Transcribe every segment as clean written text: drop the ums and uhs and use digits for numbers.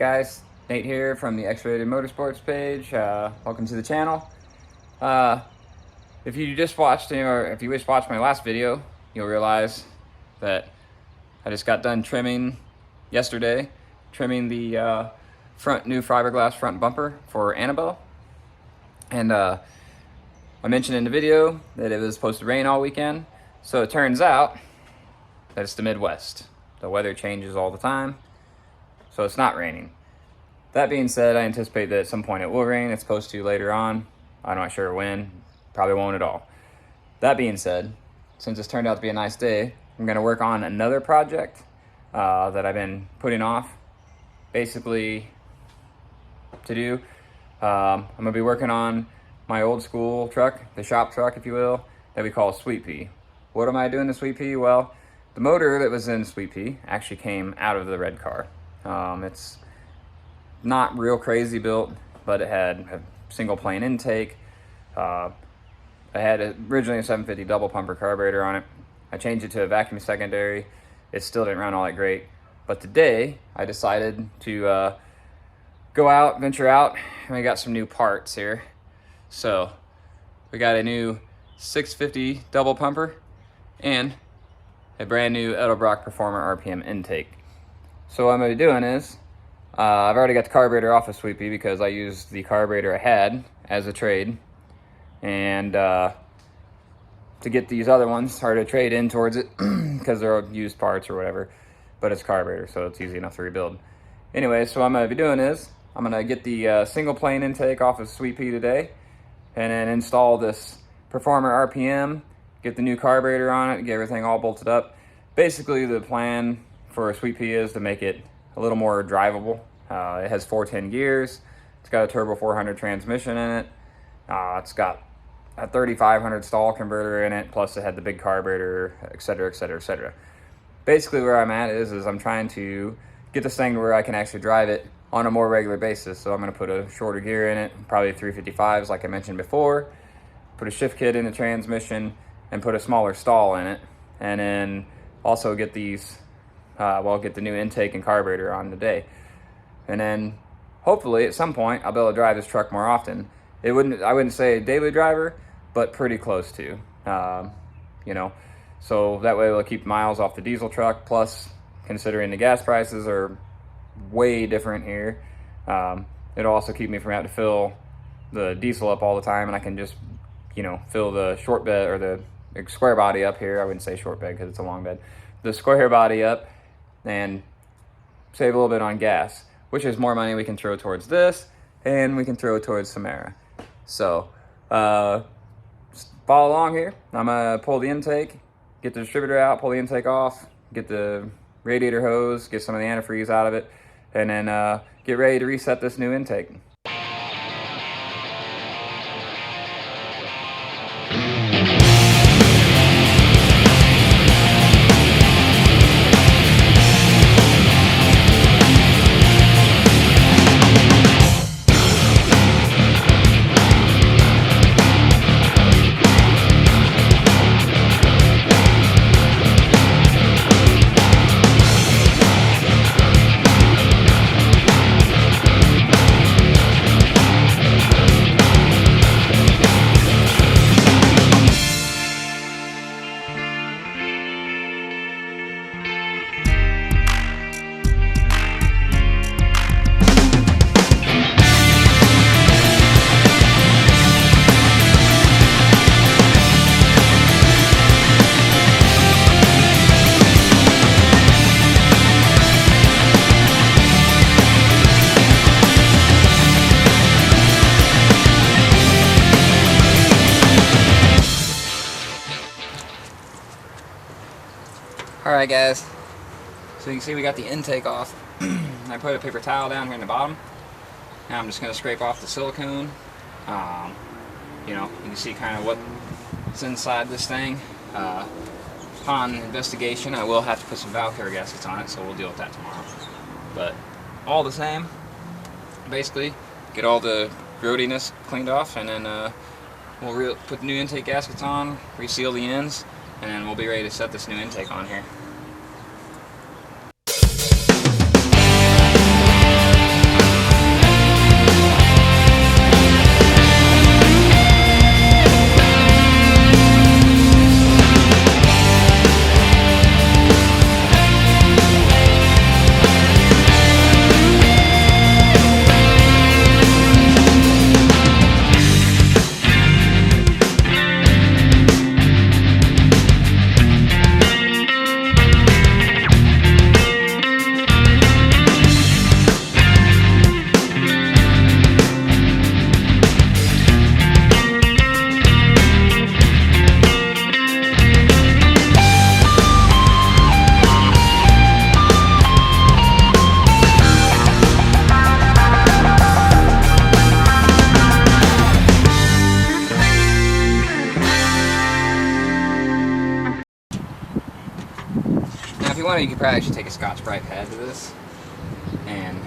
guys, Nate here from the X-Rated Motorsports page. Welcome to the channel. If you just watched or if you just watched my last video, you'll realize that I just got done trimming yesterday, trimming the new fiberglass front bumper for Annabelle. And I mentioned in the video that it was supposed to rain all weekend. So it turns out that it's the Midwest. The weather changes all the time, so it's not raining. That being said, I anticipate that at some point it will rain. It's supposed to later on. I'm not sure when. Probably won't at all. That being said, since it's turned out to be a nice day, I'm going to work on another project that I've been putting off, basically, to do. I'm going to be working on my old school truck, the shop truck, if you will, that we call Sweet Pea. What am I doing to Sweet Pea? Well, the motor that was in Sweet Pea actually came out of the red car. It's not real crazy built, but it had a single plane intake. I had originally a 750 double pumper carburetor on it. I changed it to a vacuum secondary. It still didn't run all that great. But today I decided to venture out, and we got some new parts here. So we got a new 650 double pumper and a brand new Edelbrock Performer RPM intake. So what I'm going to be doing is, I've already got the carburetor off of Sweet Pea because I used the carburetor I had as a trade. And to get these other ones, hard to trade in towards it because they're used parts or whatever. But it's carburetor, so it's easy enough to rebuild. Anyway, so what I'm going to be doing is, I'm going to get the single plane intake off of Sweet Pea today, and then install this Performer RPM, get the new carburetor on it, get everything all bolted up. Basically, the plan for Sweet Pea is to make it a little more drivable. It has 410 gears. It's got a turbo 400 transmission in it. It's got a 3500 stall converter in it, plus it had the big carburetor, etc., etc., etc. Basically, where I'm at is I'm trying to get this thing to where I can actually drive it on a more regular basis. So I'm going to put a shorter gear in it, probably 355s like I mentioned before, put a shift kit in the transmission, and put a smaller stall in it, and then also get these, get the new intake and carburetor on today. And then hopefully at some point I'll be able to drive this truck more often. I wouldn't say a daily driver, but pretty close to, you know. So that way we'll keep miles off the diesel truck, plus considering the gas prices are way different here, it'll also keep me from having to fill the diesel up all the time, and I can just, you know, fill the short bed or the square body up here. I wouldn't say short bed because it's a long bed. The square body up and save a little bit on gas, which is more money we can throw towards this, and we can throw towards Samara. So just follow along here. I'm gonna pull the intake, get the distributor out, pull the intake off, get the radiator hose, get some of the antifreeze out of it, and then get ready to reset this new intake. Alright guys, so you can see we got the intake off. I put a paper towel down here in the bottom. Now I'm just going to scrape off the silicone. You know, you can see kind of what's inside this thing. Upon investigation, I will have to put some valve cover gaskets on it, so we'll deal with that tomorrow. But all the same, basically, get all the roadiness cleaned off, and then we'll put the new intake gaskets on, reseal the ends, and then we'll be ready to set this new intake on here. wanted, you could probably actually take a Scotch-Brite pad to this and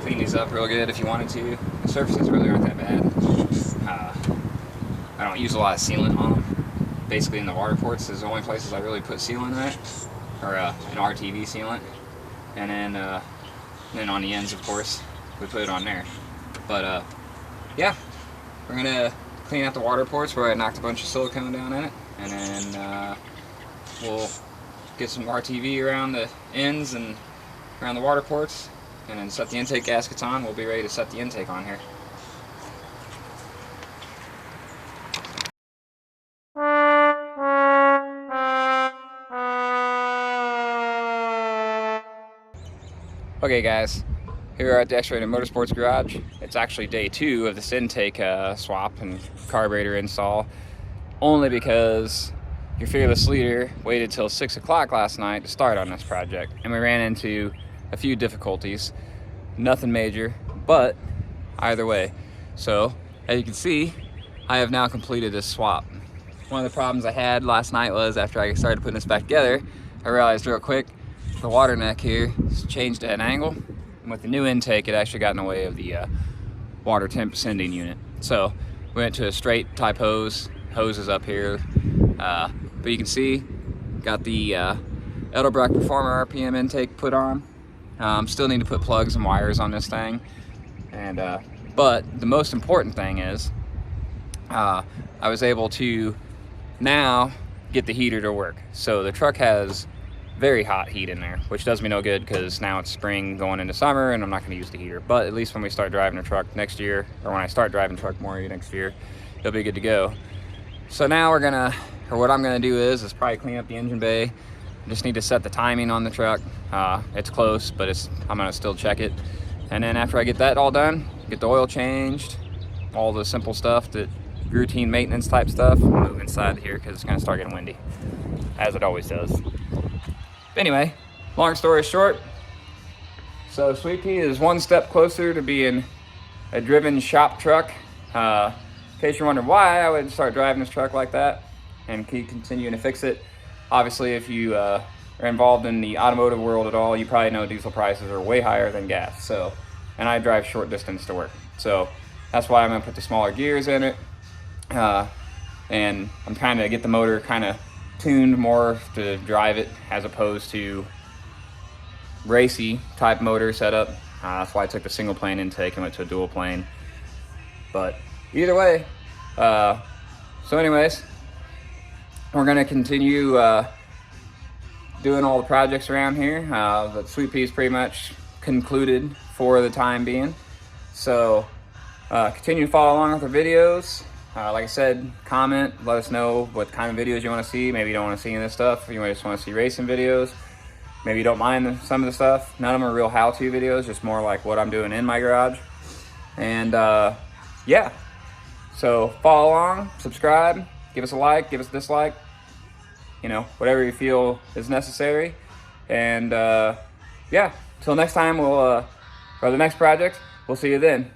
clean these up real good if you wanted to. The surfaces really aren't that bad. I don't use a lot of sealant on them. Basically in the water ports is the only places I really put sealant in it, or an RTV sealant. And then on the ends, of course, we put it on there. But yeah, we're gonna clean out the water ports where I knocked a bunch of silicone down in it, and then we'll get some RTV around the ends and around the water ports, and then set the intake gaskets on. We'll be ready to set the intake on here. Okay guys, here we are at the X-Rated Motorsports Garage. It's actually day 2 of this intake swap and carburetor install, only because your fearless leader waited till 6 o'clock last night to start on this project, and we ran into a few difficulties. Nothing major, but either way. So, as you can see, I have now completed this swap. One of the problems I had last night was after I started putting this back together, I realized real quick the water neck here is changed at an angle, and with the new intake it actually got in the way of the water temp sending unit. So we went to a straight type hoses up here, but you can see got the Edelbrock Performer RPM intake put on. Still need to put plugs and wires on this thing, and but the most important thing is I was able to now get the heater to work. So the truck has very hot heat in there, which does me no good because now it's spring going into summer and I'm not going to use the heater. But at least when we start driving the truck next year, or when I start driving the truck more next year, it'll be good to go. So now we're gonna, or what I'm gonna do is probably clean up the engine bay. I just need to set the timing on the truck. It's close, but I'm gonna still check it. And then after I get that all done, get the oil changed, all the simple stuff, that routine maintenance type stuff, I'll move inside here because it's gonna start getting windy, as it always does. Anyway, long story short, so Sweet Pea is one step closer to being a driven shop truck. In case you're wondering why I would start driving this truck like that and keep continuing to fix it. Obviously, if you are involved in the automotive world at all, you probably know diesel prices are way higher than gas. So, and I drive short distance to work. So that's why I'm gonna put the smaller gears in it. And I'm trying to get the motor kind of tuned more to drive it as opposed to racy type motor setup. That's why I took the single plane intake and went to a dual plane. But either way, so anyways, we're gonna continue doing all the projects around here. The Sweet Pea is pretty much concluded for the time being. So continue to follow along with our videos. Like I said, comment, let us know what kind of videos you want to see. Maybe you don't want to see any of this stuff. You might just want to see racing videos. Maybe you don't mind some of the stuff. None of them are real how-to videos, just more like what I'm doing in my garage. And yeah, so follow along, subscribe, give us a like, give us a dislike, you know, whatever you feel is necessary. And yeah, till next time, or the next project, we'll see you then.